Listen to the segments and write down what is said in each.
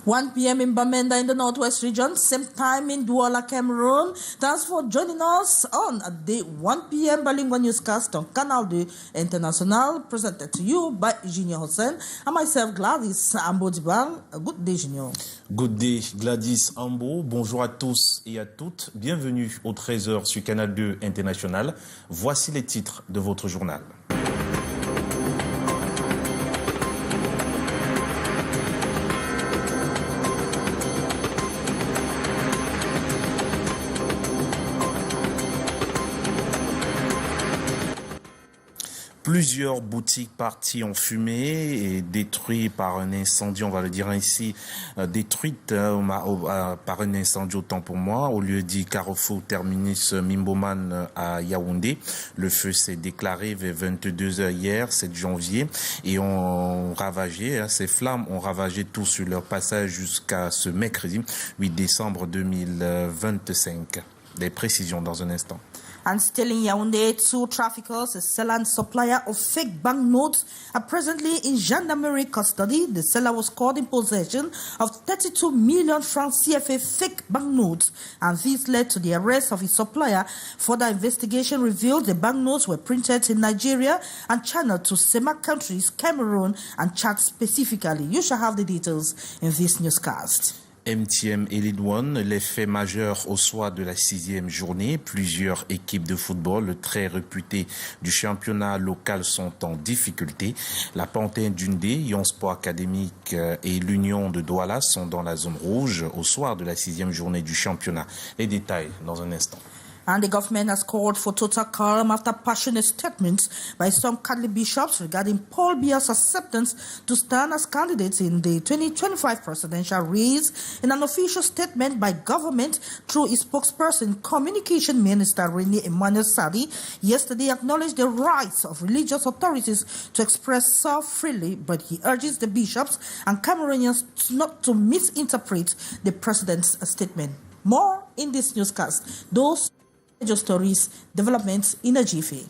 1 p.m. in Bamenda in the Northwest region, same time in Douala, Cameroon. Thanks for joining us on the 1 p.m. bilingual newscast on Canal International, presented to you by Junior Hussein and myself, Gladys Ambo Dibang. Good day, Junior. Good day, Gladys Ambo. Bonjour à tous et à toutes. Bienvenue au 13h sur Canal 2 International. Voici les titres de votre journal. Plusieurs boutiques parties en fumée et détruites par un incendie, on va le dire ainsi, détruites par un incendie autant pour moi, au lieu dit Carrefour Terminus Mimboman à Yaounde. Le feu s'est déclaré vers 22h hier, 7 janvier, et ces flammes ont ravagé tout sur leur passage jusqu'à ce mercredi 8 décembre 2025. Des précisions dans un instant. And still in Yaounde, two traffickers, a seller and supplier of fake banknotes, are presently in gendarmerie custody. The seller was caught in possession of 32 million francs CFA fake banknotes, and this led to the arrest of his supplier. Further investigation revealed the banknotes were printed in Nigeria and channeled to CEMAC countries, Cameroon and Chad specifically. You shall have the details in this newscast. MTM Elite One, les faits majeurs au soir de la 6e journée. Plusieurs équipes de football très réputées du championnat local sont en difficulté. La Panthère d'Yaounde, Yon Sport Académique et l'Union de Douala sont dans la zone rouge au soir de la 6e journée du championnat. Les détails dans un instant. And the government has called for total calm after passionate statements by some Catholic bishops regarding Paul Biya's acceptance to stand as candidate in the 2025 presidential race. In an official statement by government through its spokesperson, Communication Minister Rene Emmanuel Sadi, yesterday acknowledged the rights of religious authorities to express self freely, but he urges the bishops and Cameroonians not to misinterpret the president's statement. More in this newscast. Those stories, developments in a jiffy.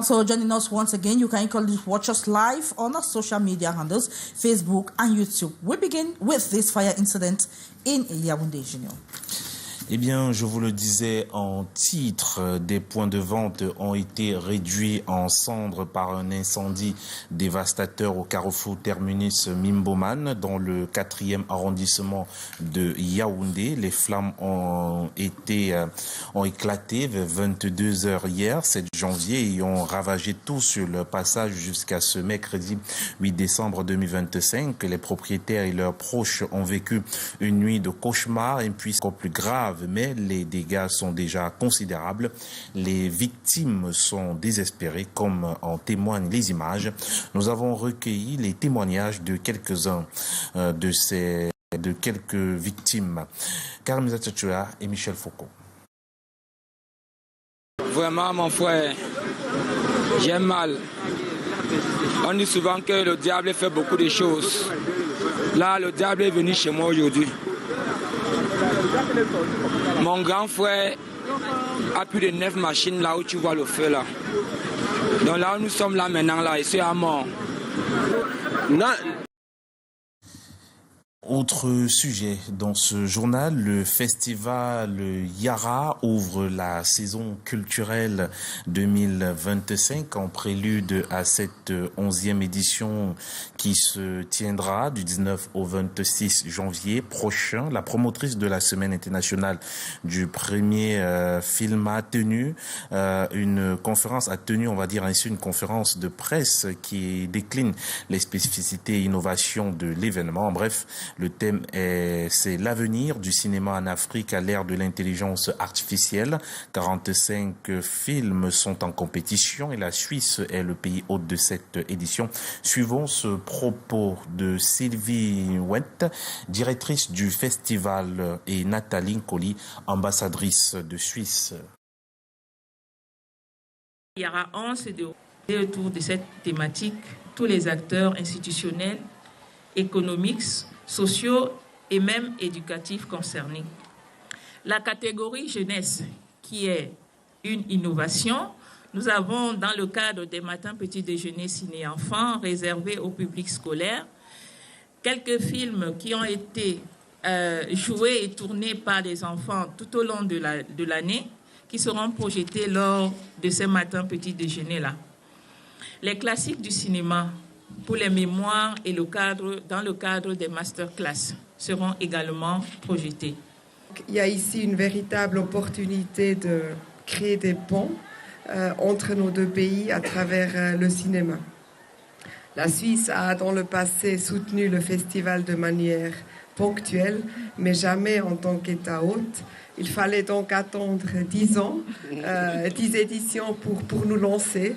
So joining us once again, you can equally watch us live on our social media handles, Facebook and YouTube. We begin with this fire incident in Yaounde, Junior. Eh bien, je vous le disais en titre, des points de vente ont été réduits en cendres par un incendie dévastateur au carrefour terminus Mimboman dans le 4e arrondissement de Yaoundé. Les flammes ont éclaté vers 22h hier, 7 janvier, et ont ravagé tout sur le passage jusqu'à ce mercredi 8 décembre 2025. Les propriétaires et leurs proches ont vécu une nuit de cauchemar, et puis encore plus grave, mais les dégâts sont déjà considérables. Les victimes sont désespérées, comme en témoignent les images. Nous avons recueilli les témoignages de quelques-uns de quelques victimes. Karim Zatchua et Michel Foucault. Vraiment, mon frère, j'ai mal. On dit souvent que le diable fait beaucoup de choses. Là, le diable est venu chez moi aujourd'hui. Mon grand frère a plus de 9 machines là où tu vois le feu là. Donc là où nous sommes là maintenant, là, et c'est à mort. Non. Autre sujet dans ce journal, le festival Yara ouvre la saison culturelle 2025 en prélude à cette 11e édition qui se tiendra du 19 au 26 janvier prochain. La promotrice de la Semaine internationale du premier film a tenu une conférence de presse qui décline les spécificités et innovations de l'événement. Bref, le thème c'est l'avenir du cinéma en Afrique à l'ère de l'intelligence artificielle. 45 films sont en compétition et la Suisse est le pays hôte de cette édition. Suivons ce propos de Sylvie Went, directrice du festival, et Nathalie Nkoli, ambassadrice de Suisse. Il y aura 11 Et autour de cette thématique, tous les acteurs institutionnels, économiques, sociaux et même éducatifs concernés. La catégorie jeunesse, qui est une innovation, nous avons dans le cadre des matins petits déjeuners ciné-enfants réservés au public scolaire, quelques films qui ont été joués et tournés par des enfants tout au long de l'année, qui seront projetés lors de ces matins petits déjeuners-là. Les classiques du cinéma pour les mémoires et dans le cadre des masterclass seront également projetés. Il y a ici une véritable opportunité de créer des ponts entre nos deux pays à travers le cinéma. La Suisse a dans le passé soutenu le festival de manière ponctuelle, mais jamais en tant qu'État hôte. Il fallait donc attendre 10 ans, 10 éditions pour nous lancer.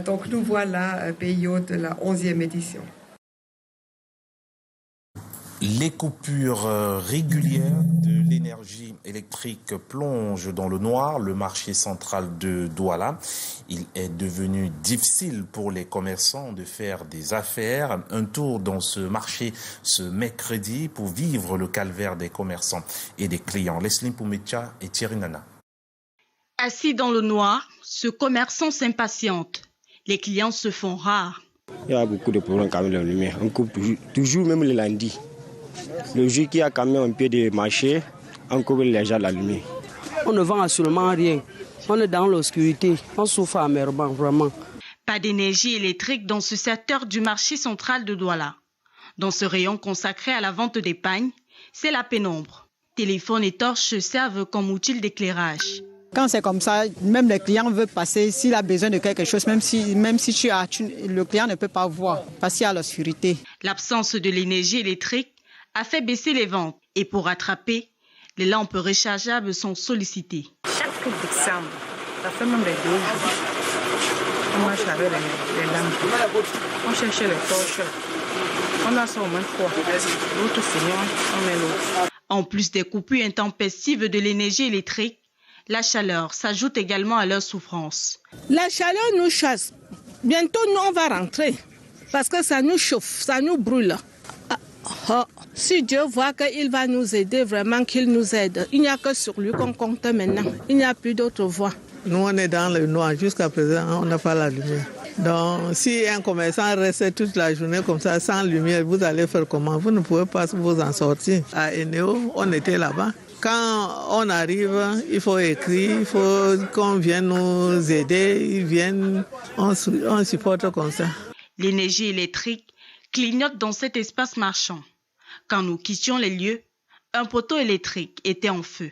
Donc nous voilà pays hôte de la 11e édition. Les coupures régulières de l'énergie électrique plongent dans le noir le marché central de Douala. Il est devenu difficile pour les commerçants de faire des affaires. Un tour dans ce marché ce mercredi pour vivre le calvaire des commerçants et des clients. Leslie Poumetia et Thierry Nana. Assis dans le noir, ce commerçant s'impatiente. Les clients se font rares. Il y a beaucoup de problèmes quand même la lumière. On coupe toujours même le lundi. Le jour qui a quand même un pied de marché, on coupe les gens la lumière. On ne vend absolument rien. On est dans l'obscurité. On souffre amèrement, vraiment. Pas d'énergie électrique dans ce secteur du marché central de Douala. Dans ce rayon consacré à la vente des pagnes, c'est la pénombre. Téléphones et torches servent comme outil d'éclairage. Quand c'est comme ça, même le client veut passer, s'il a besoin de quelque chose, même si le client ne peut pas voir, parce qu'il y a l'obscurité. L'absence de l'énergie électrique a fait baisser les ventes. Et pour rattraper, les lampes rechargeables sont sollicitées. Chaque décembre, ça fait même les 2 jours. On marche avec les lampes. On cherche les torches. On a ça au moins 3. L'autre seigneur, on met l'autre. En plus des coupures intempestives de l'énergie électrique, la chaleur s'ajoute également à leur souffrance. La chaleur nous chasse. Bientôt, nous, on va rentrer. Parce que ça nous chauffe, ça nous brûle. Si Dieu voit qu'il va nous aider, vraiment qu'il nous aide. Il n'y a que sur lui qu'on compte maintenant. Il n'y a plus d'autre voie. Nous, on est dans le noir. Jusqu'à présent, on n'a pas la lumière. Donc, si un commerçant reste toute la journée comme ça, sans lumière, vous allez faire comment? Vous ne pouvez pas vous en sortir. À Eneo, on était là-bas. Quand on arrive, il faut écrire, il faut qu'on vienne nous aider. Ils viennent, on supporte comme ça. L'énergie électrique clignote dans cet espace marchand. Quand nous quittions les lieux, un poteau électrique était en feu.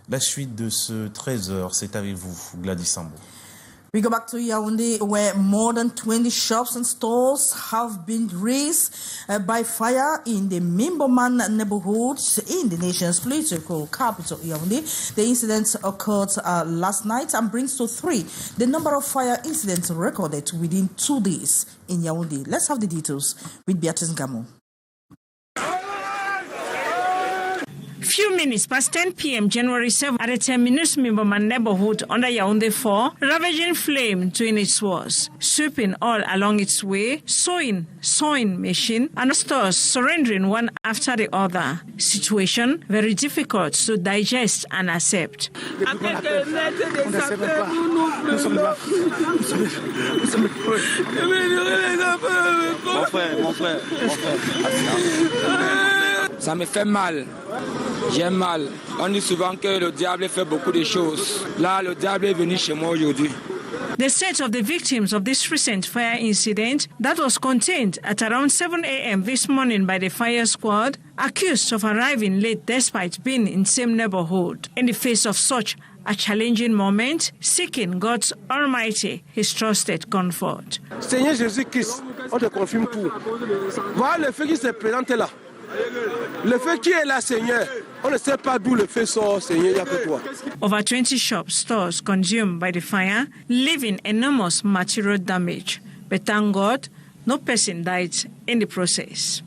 La suite de ce 13h, c'est avec vous, Gladys Sambo. We go back to Yaounde, where more than 20 shops and stores have been razed by fire in the Mimboman neighborhood in the nation's political capital, Yaounde. The incident occurred last night and brings to 3 the number of fire incidents recorded within 2 days in Yaounde. Let's have the details with Beatrice Gamo. Few minutes past 10 p.m. January 7 at the terminus Mimboman neighborhood under Yaounde 4, ravaging flame to its walls, sweeping all along its way, sewing machine, and stores surrendering one after the other. Situation very difficult to digest and accept. Mon frère. Ça me fait mal. J'ai mal. On dit souvent que le diable fait beaucoup de choses. Là, le diable est venu chez moi aujourd'hui. The set of the victims of this recent fire incident that was contained at around 7 a.m. this morning by the fire squad, accused of arriving late despite being in same neighborhood. In the face of such a challenging moment, seeking God's Almighty, His trusted comfort. Seigneur Jésus-Christ, on te confirme tout. Voilà le feu qui se présente là. Le feu qui est là, Seigneur, on ne sait pas d'où le feu sort, Seigneur, il n'y a que toi. Over 20 shops, stores consumed by the fire, leaving enormous material damage. But thank God, no person died in the process.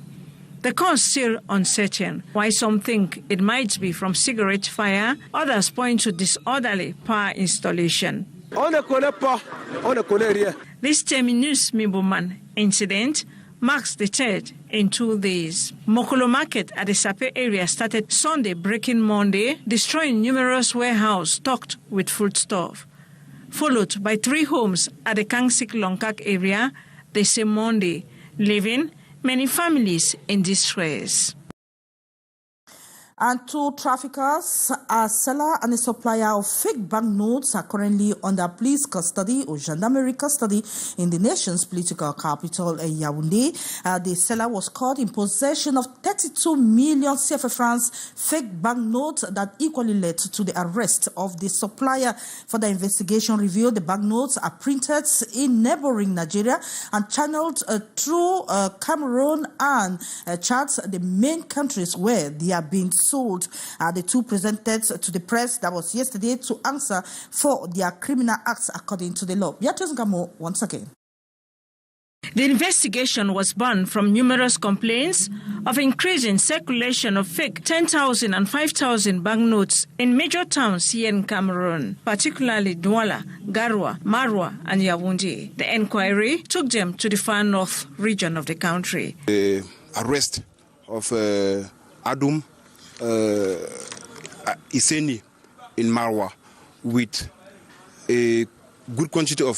The cause still uncertain. Why some think it might be from cigarette fire, others point to disorderly power installation. On ne connaît pas, on ne connaît rien. This terminus Mimboman incident marks the third in 2 days. Mokolo Market at the Sape area started Sunday, breaking Monday, destroying numerous warehouses stocked with foodstuff, followed by 3 homes at the Kangsik Longkak area the same Monday, leaving many families in distress. And 2 traffickers, a seller and a supplier of fake banknotes, are currently under police custody or gendarmerie custody in the nation's political capital, Yaounde. The seller was caught in possession of 32 million CFA francs fake banknotes that equally led to the arrest of the supplier. Further investigation revealed the banknotes are printed in neighboring Nigeria and channeled through Cameroon and Chad, the main countries where they are being sold. The 2 presented to the press, that was yesterday, to answer for their criminal acts according to the law. Beatrice Gamo once again. The investigation was born from numerous complaints of increasing circulation of fake 10,000 and 5,000 banknotes in major towns here in Cameroon, particularly Douala, Garoua, Maroua, and Yaounde. The inquiry took them to the far north region of the country. The arrest of Adum Iseni in Maroua with a good quantity of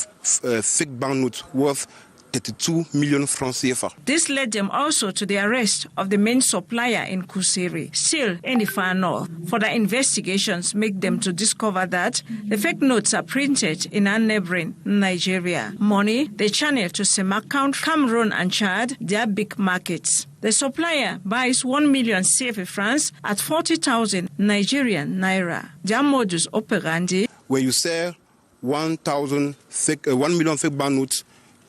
fake banknotes worth 32 million francs CFA. This led them also to the arrest of the main supplier in Kusiri, still in the far north. Further investigations make them to discover that the fake notes are printed in our neighboring Nigeria. Money they channel to Semakount, Cameroon and Chad, their big markets. The supplier buys 1 million CFA francs at 40,000 Nigerian naira. Their modus operandi. When you sell 1 million fake banknotes,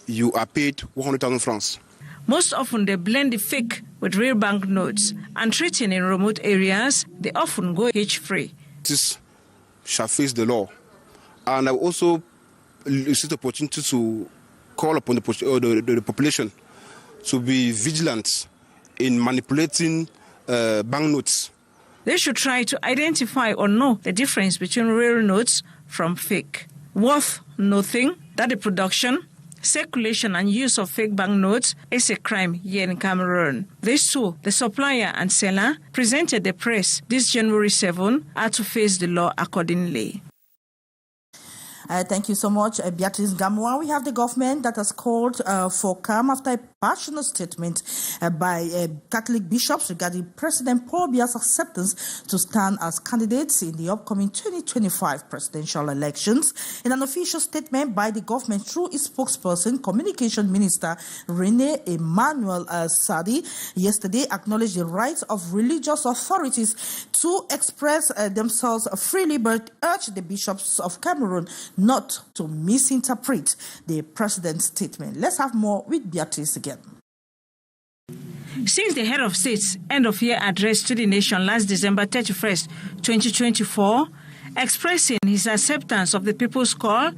you are paid 100,000 francs. Most often they blend the fake with real banknotes, and treating in remote areas, they often go hitch-free. This shall face the law. And I also use the opportunity to call upon the population to be vigilant in manipulating banknotes. They should try to identify or know the difference between real notes from fake. Worth noting that the production, circulation and use of fake banknotes is a crime here in Cameroon. These 2, the supplier and seller, presented the press this January 7, are to face the law accordingly. Thank you so much, Beatrice Gamwa. We have the government that has called for calm after a passionate statement by Catholic bishops regarding President Paul Biya's acceptance to stand as candidates in the upcoming 2025 presidential elections. In an official statement by the government through its spokesperson, Communication Minister Rene Emmanuel Sadi, yesterday acknowledged the rights of religious authorities to express themselves freely, but urged the bishops of Cameroon not to misinterpret the president's statement. Let's have more with Beatrice again. Since the head of state's end-of-year address to the nation last December 31st, 2024, expressing his acceptance of the people's call,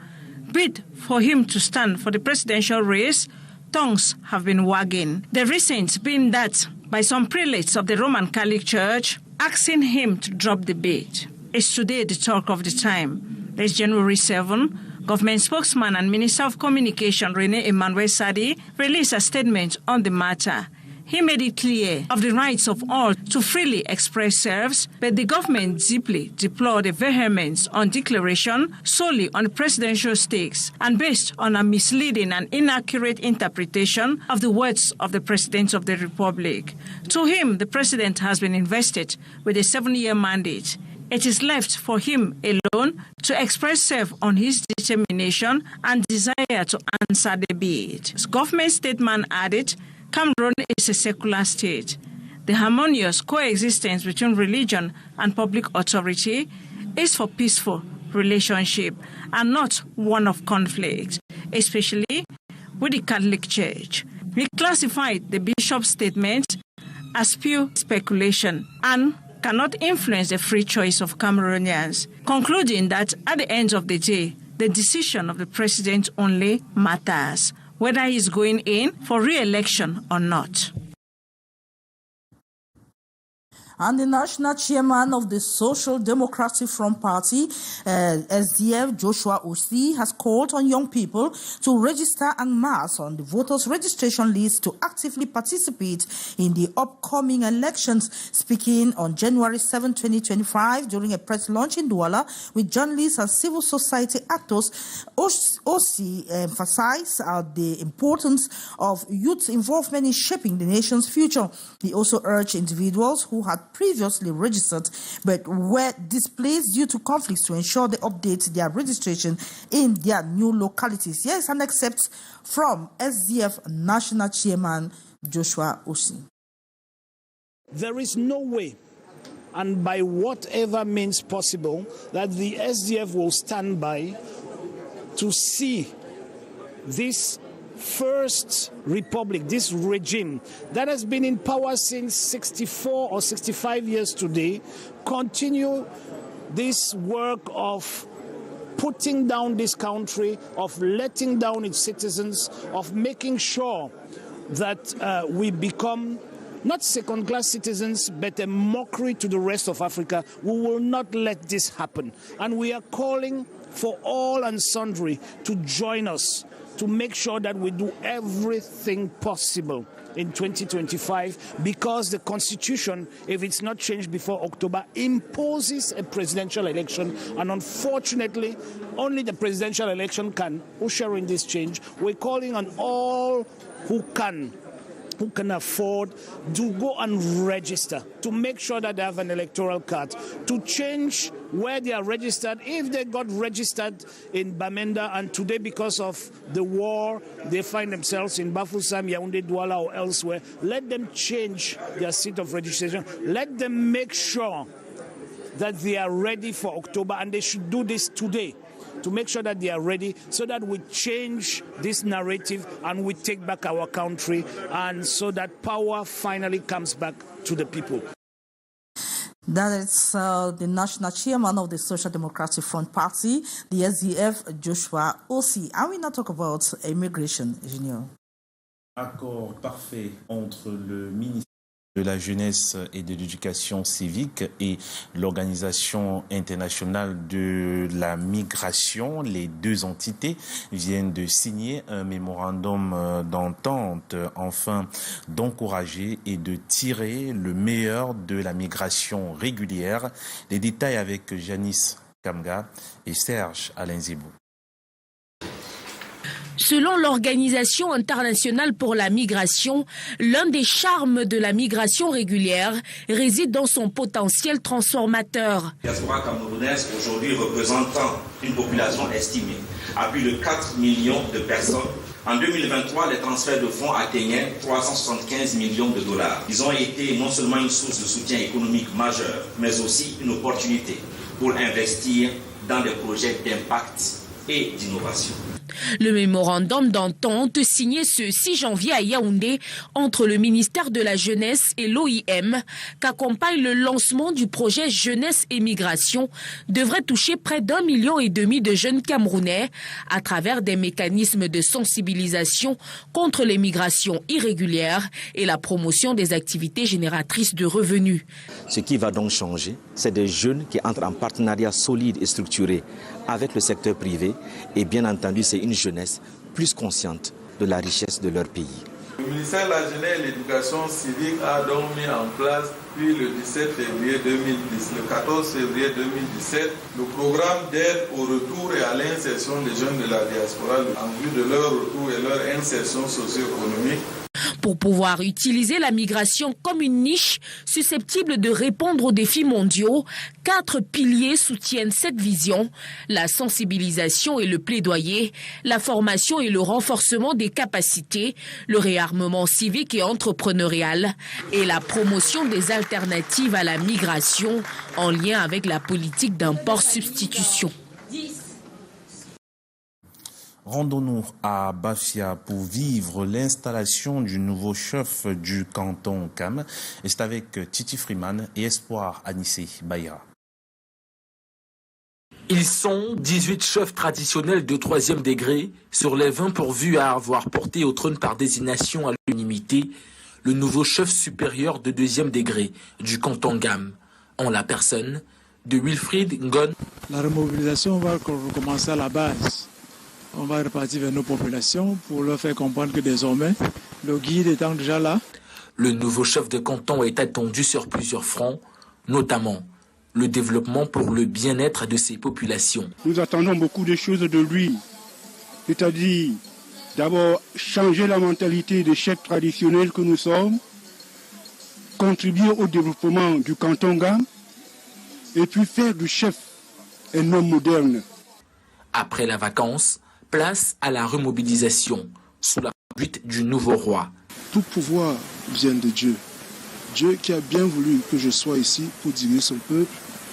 bid for him to stand for the presidential race, tongues have been wagging. The recent being that by some prelates of the Roman Catholic Church asking him to drop the bid. It's today the talk of the time. This January 7, government spokesman and Minister of Communication Rene Emmanuel Sadi released a statement on the matter. He made it clear of the rights of all to freely express themselves, but the government deeply deplored the vehemence on declaration solely on presidential stakes and based on a misleading and inaccurate interpretation of the words of the President of the Republic. To him, the President has been invested with a 7-year mandate. It is left for him alone to express himself on his determination and desire to answer the bid. As government statement added, Cameroon is a secular state. The harmonious coexistence between religion and public authority is for peaceful relationship and not one of conflict, especially with the Catholic Church. We classified the bishop's statement as pure speculation and cannot influence the free choice of Cameroonians, concluding that at the end of the day, the decision of the president only matters, whether he's going in for re-election or not. And the national chairman of the Social Democratic Front Party, SDF, Joshua Osi, has called on young people to register en masse on the voters' registration list to actively participate in the upcoming elections. Speaking on January 7, 2025, during a press launch in Douala with journalists and civil society actors, Osi emphasized the importance of youth involvement in shaping the nation's future. He also urged individuals who had previously registered but were displaced due to conflicts to ensure they update their registration in their new localities. Here is an excerpt from SDF National Chairman Joshua Osi. There is no way, and by whatever means possible, that the SDF will stand by to see this First Republic, this regime that has been in power since 64 or 65 years today, continue this work of putting down this country, of letting down its citizens, of making sure that we become not second-class citizens, but a mockery to the rest of Africa. We will not let this happen. And we are calling for all and sundry to join us to make sure that we do everything possible in 2025, because the Constitution, if it's not changed before October, imposes a presidential election, and unfortunately, only the presidential election can usher in this change. We're calling on all who can afford to go and register, to make sure that they have an electoral card, to change where they are registered. If they got registered in Bamenda and today because of the war they find themselves in Bafoussam, Yaounde, Douala or elsewhere, let them change their seat of registration. Let them make sure that they are ready for October, and they should do this today, to make sure that they are ready so that we change this narrative and we take back our country, and so that power finally comes back to the people. That is the national chairman of the Social Democratic Front Party, the SDF, Joshua Osi. And we now talk about immigration, Junior. Accord parfait entre le ministère de la Jeunesse et de l'Éducation civique et l'Organisation internationale de la migration. Les deux entités viennent de signer un mémorandum d'entente afin d'encourager et de tirer le meilleur de la migration régulière. Les détails avec Janice Kamga et Serge Alain-Zibou. Selon l'Organisation internationale pour la migration, l'un des charmes de la migration régulière réside dans son potentiel transformateur. La diaspora camerounaise aujourd'hui représentant une population estimée à plus de 4 millions de personnes. En 2023, les transferts de fonds atteignaient 375 millions de dollars. Ils ont été non seulement une source de soutien économique majeur, mais aussi une opportunité pour investir dans des projets d'impact et d'innovation. Le mémorandum d'entente signé ce 6 janvier à Yaoundé entre le ministère de la Jeunesse et l'OIM, qu'accompagne le lancement du projet Jeunesse et Migration, devrait toucher près d'1,5 million de jeunes Camerounais à travers des mécanismes de sensibilisation contre les migrations irrégulières et la promotion des activités génératrices de revenus. Ce qui va donc changer, c'est des jeunes qui entrent en partenariat solide et structuré avec le secteur privé, et bien entendu c'est une jeunesse plus consciente de la richesse de leur pays. Le ministère de la Jeunesse et de l'Éducation civique a donc mis en place depuis le 17 février 2010, le 14 février 2017, le programme d'aide au retour et à l'insertion des jeunes de la diaspora en vue de leur retour et leur insertion socio-économique. Pour pouvoir utiliser la migration comme une niche susceptible de répondre aux défis mondiaux, 4 piliers soutiennent cette vision: la sensibilisation et le plaidoyer, la formation et le renforcement des capacités, le réarmement civique et entrepreneurial et la promotion des alternatives à la migration en lien avec la politique d'import-substitution. Rendons-nous à Bafia pour vivre l'installation du nouveau chef du canton Cam. Et c'est avec Titi Freeman et Espoir Anissé Bayra. Ils sont 18 chefs traditionnels de 3e degré sur les 20 pourvus à avoir porté au trône par désignation à l'unanimité le nouveau chef supérieur de 2e degré du canton Gam, en la personne de Wilfried Ngon. La remobilisation va recommencer à la base. On va repartir vers nos populations pour leur faire comprendre que désormais, le guide étant déjà là. Le nouveau chef de canton est attendu sur plusieurs fronts, notamment le développement pour le bien-être de ses populations. Nous attendons beaucoup de choses de lui, c'est-à-dire d'abord changer la mentalité des chefs traditionnels que nous sommes, contribuer au développement du canton Gam et puis faire du chef un homme moderne. Après la vacance, place à la remobilisation sous la conduite du nouveau roi. Tout pouvoir vient de Dieu. Dieu qui a bien voulu que je sois ici pour diriger son peuple,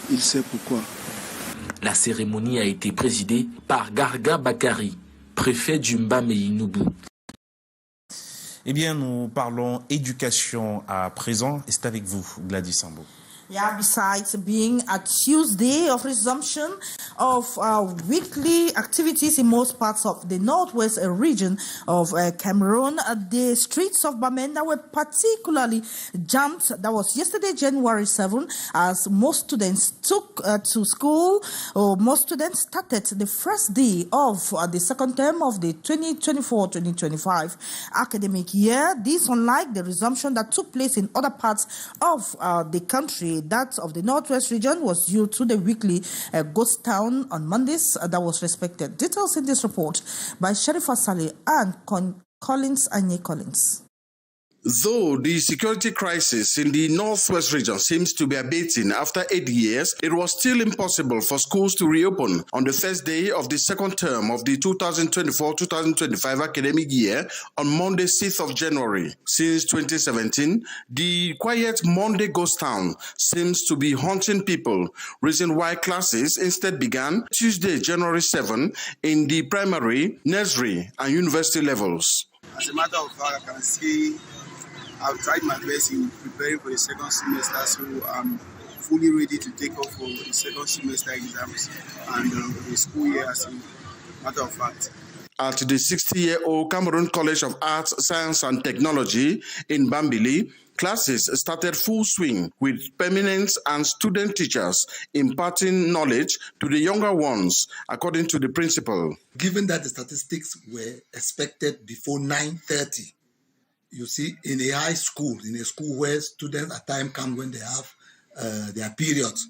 il sait pourquoi. La cérémonie a été présidée par Garga Bakari, préfet du Mbameyinoubou. Eh bien, nous parlons éducation à présent et c'est avec vous, Gladys Sambo. Yeah, besides being a Tuesday of resumption of weekly activities in most parts of the northwest region of Cameroon, the streets of Bamenda were particularly jammed. That was yesterday, January 7, as most students took to school, or most students started the first day of the second term of the 2024-2025 academic year. This, unlike the resumption that took place in other parts of the country, that of the northwest region was due to the weekly ghost town on Mondays that was respected. Details in this report by Sherifa Saleh and Collins Anye Collins. Though the security crisis in the northwest region seems to be abating after 8 years, it was still impossible for schools to reopen on the first day of the second term of the 2024-2025 academic year on Monday, 6th of January. Since 2017, the quiet Monday ghost town seems to be haunting people, reason why classes instead began Tuesday, January 7 in the primary, nursery, and university levels. As a matter of fact, I can see I've tried my best in preparing for the second semester, so I'm fully ready to take off for the second semester exams and the school year as a matter of fact. At the 60-year-old Cameroon College of Arts, Science and Technology in Bambili, classes started full swing with permanent and student teachers imparting knowledge to the younger ones, according to the principal. Given that the statistics were expected before 9:30, you see, in a high school, in a school where students at time come when they have their periods,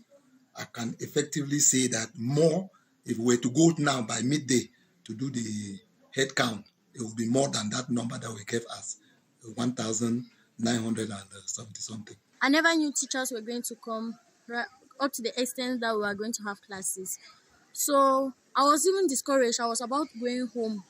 I can effectively say that more, if we were to go now by midday to do the head count, it will be more than that number that we gave us, 1,970 something. I never knew teachers were going to come up to the extent that we were going to have classes. So I was even discouraged. I was about going home.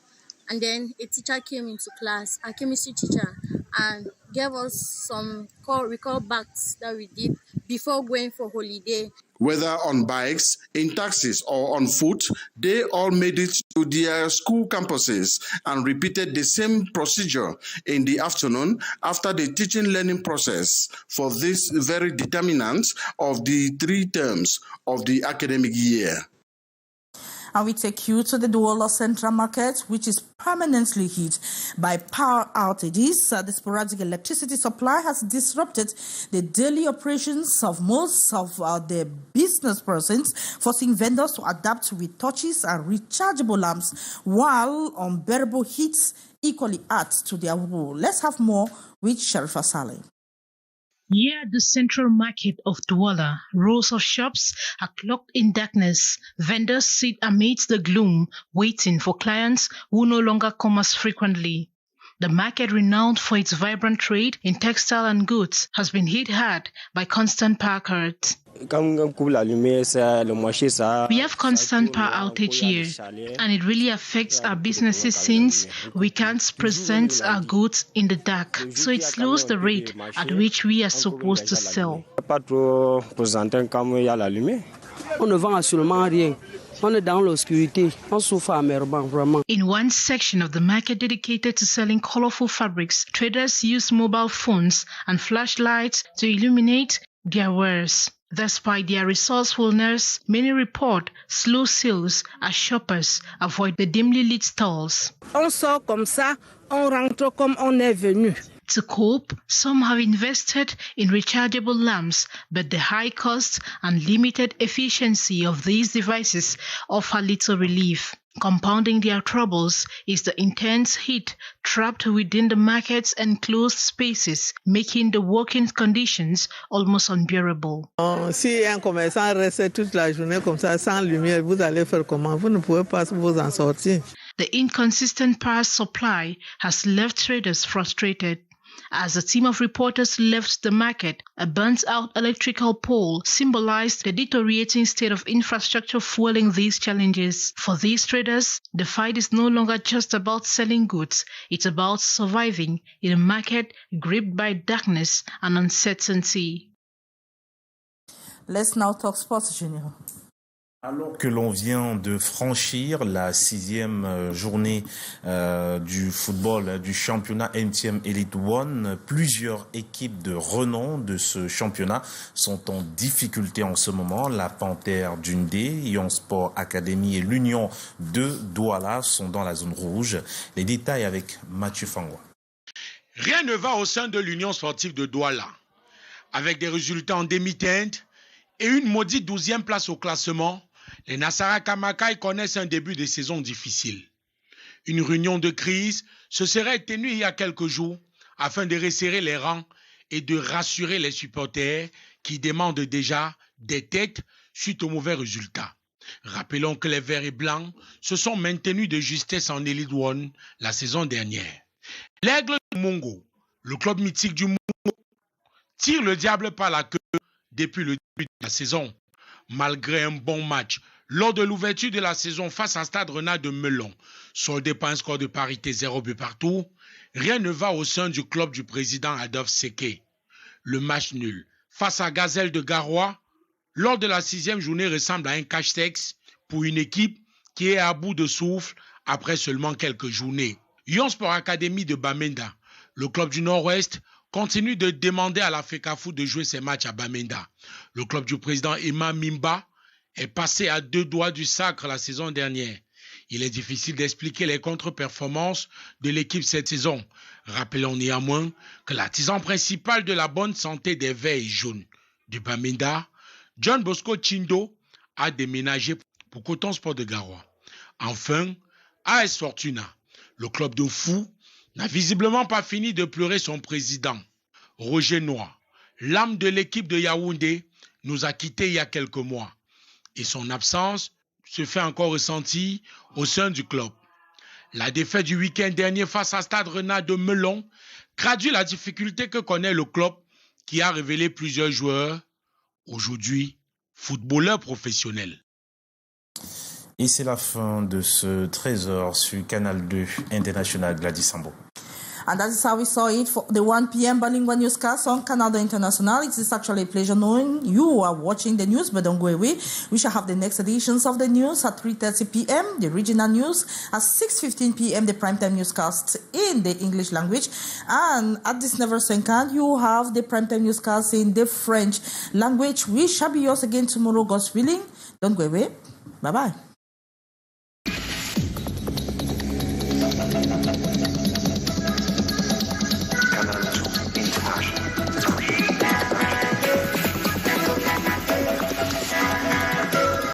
And then a teacher came into class, a chemistry teacher, and gave us some recall backs that we did before going for holiday. Whether on bikes, in taxis, or on foot, they all made it to their school campuses and repeated the same procedure in the afternoon after the teaching-learning process for this very determinant of the 3 terms of the academic year. And we take you to the Douala Central Market, which is permanently hit by power outages. The sporadic electricity supply has disrupted the daily operations of most of the business persons, forcing vendors to adapt with torches and rechargeable lamps, while unbearable heat equally adds to their woe. Let's have more with Sherifa Saleh. Here at the central market of Douala, rows of shops are cloaked in darkness. Vendors sit amidst the gloom, waiting for clients who no longer come as frequently. The market, renowned for its vibrant trade in textile and goods, has been hit hard by constant power cuts. We have constant power outage here, and it really affects our businesses since we can't present our goods in the dark, so it slows the rate at which we are supposed to sell. On ne vend absolument rien. On est dans l'obscurité. On souffre amèrement, vraiment. In one section of the market dedicated to selling colorful fabrics, traders use mobile phones and flashlights to illuminate their wares. Despite their resourcefulness, many report slow sales as shoppers avoid the dimly lit stalls. On sort comme ça, on rentre comme on est venu. To cope, some have invested in rechargeable lamps, but the high cost and limited efficiency of these devices offer little relief. Compounding their troubles is the intense heat trapped within the market's enclosed spaces, making the working conditions almost unbearable. Si un commerçant reste toute la journée comme ça sans lumière, vous allez faire comment? Vous ne pouvez pas vous en sortir. The inconsistent power supply has left traders frustrated. As a team of reporters left the market, a burnt-out electrical pole symbolized the deteriorating state of infrastructure fueling these challenges. For these traders, the fight is no longer just about selling goods. It's about surviving in a market gripped by darkness and uncertainty. Let's now talk sports, Junior. Alors que l'on vient de franchir la 6e journée du football du championnat MTM Elite One, plusieurs équipes de renom de ce championnat sont en difficulté en ce moment. La Panthère d'Yaoundé, Yon Sport Academy et l'Union de Douala sont dans la zone rouge. Les détails avec Mathieu Fangwa. Rien ne va au sein de l'Union sportive de Douala. Avec des résultats en demi-teinte et une maudite 12e place au classement, les Nassara Kamakai connaissent un début de saison difficile. Une réunion de crise se serait tenue il y a quelques jours afin de resserrer les rangs et de rassurer les supporters qui demandent déjà des têtes suite aux mauvais résultats. Rappelons que les Verts et Blancs se sont maintenus de justesse en Elite One la saison dernière. L'Aigle du Mongo, le club mythique du Mongo, tire le diable par la queue depuis le début de la saison. Malgré un bon match lors de l'ouverture de la saison face à Stade Renard de Melon, soldé par un score de parité 0 but partout, rien ne va au sein du club du président Adolphe Seke. Le match nul face à Gazelle de Garoua lors de la 6e journée ressemble à un cache-sexe pour une équipe qui est à bout de souffle après seulement quelques journées. Yon Sport Academy de Bamenda, le club du Nord-Ouest, continue de demander à la FECAFOOT de jouer ses matchs à Bamenda. Le club du président Emma Mimba est passé à 2 doigts du sacre la saison dernière. Il est difficile d'expliquer les contre-performances de l'équipe cette saison. Rappelons néanmoins que l'artisan principal de la bonne santé des Verts et jaunes du Bamenda, John Bosco Chindo, a déménagé pour Coton Sport de Garoua. Enfin, AS Fortuna, le club de fous, n'a visiblement pas fini de pleurer son président. Roger Noir, l'âme de l'équipe de Yaoundé, nous a quittés il y a quelques mois. Et son absence se fait encore ressentir au sein du club. La défaite du week-end dernier face à Stade Renard de Melon traduit la difficulté que connaît le club qui a révélé plusieurs joueurs, aujourd'hui footballeurs professionnels. Et c'est la fin de ce 13h sur Canal 2 International Gladys Sambo. And that is how we saw it for the 1 p.m. bilingual newscast on Canal International. It is actually a pleasure knowing you are watching the news, but don't go away. We shall have the next editions of the news at 3:30 p.m., the regional news, at 6:15 p.m., the primetime newscast in the English language. And at this never second, you have the primetime newscast in the French language. We shall be yours again tomorrow, God's willing. Don't go away. Bye-bye.